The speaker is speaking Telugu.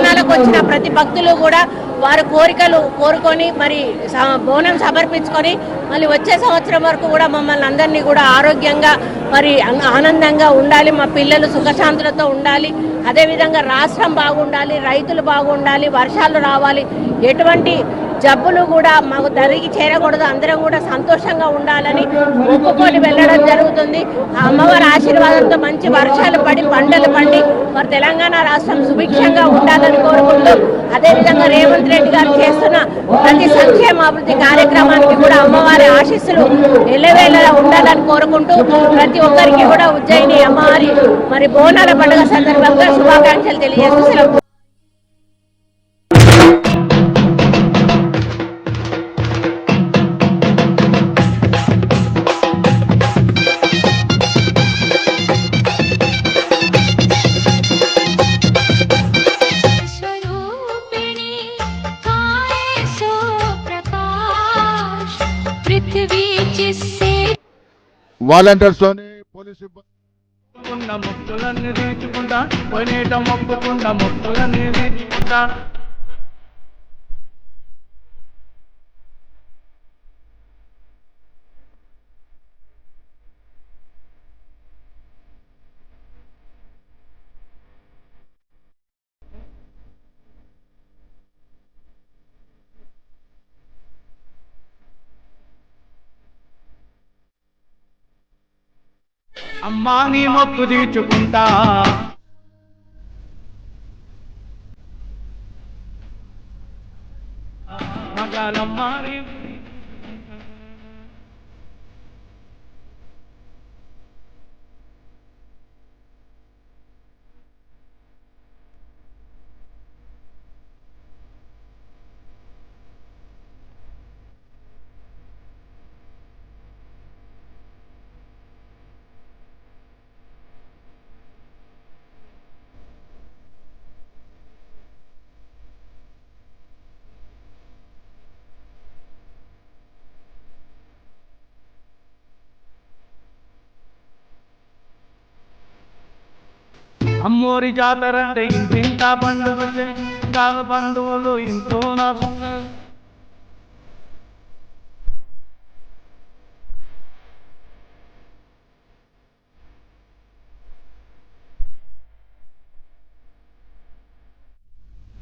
బోనాలకు వచ్చిన ప్రతి భక్తులు కూడా వారి కోరికలు కోరుకొని మరి బోనం సమర్పించుకొని మళ్ళీ వచ్చే సంవత్సరం వరకు కూడా మమ్మల్ని అందరినీ కూడా ఆరోగ్యంగా మరి ఆనందంగా ఉండాలి, మా పిల్లలు సుఖశాంతులతో ఉండాలి, అదేవిధంగా రాష్ట్రం బాగుండాలి, రైతులు బాగుండాలి, వర్షాలు రావాలి, ఎటువంటి జబ్బులు కూడా మాకు దరికి చేరకూడదు, అందరం కూడా సంతోషంగా ఉండాలని మొక్కుకొని వెళ్ళడం జరుగుతుంది. ఆ అమ్మవారి ఆశీర్వాదంతో మంచి వర్షాలు పడి పంటలు పండి మరి తెలంగాణ రాష్ట్రం సుభిక్షంగా ఉండాలని కోరుకుంటూ అదేవిధంగా రేవంత్ రెడ్డి గారు చేస్తున్న ప్రతి సంక్షేమ అభివృద్ధి కార్యక్రమానికి కూడా అమ్మవారి ఆశీస్సులు ఎల్లవేళలా ఉండాలని కోరుకుంటూ ప్రతి ఒక్కరికి కూడా ఉజ్జయిని అమ్మవారి మరి బోనాల పండుగ సందర్భంగా శుభాకాంక్షలు తెలియజేస్తూ సెలవు. వాలంటీర్స్ తోని పోలీసు మొక్కులన్నీ తీర్చుకుంటా పోయినేట మొక్కుకున్న మొక్కులన్నీ తీర్చుకుంటా అమ్మా నీ మొక్కు తీర్చుకుంటా మగాలమ్మా అమ్మోరి జాతర అంటే ఇంటింటా పండుగ బంధువులు ఇంట్లో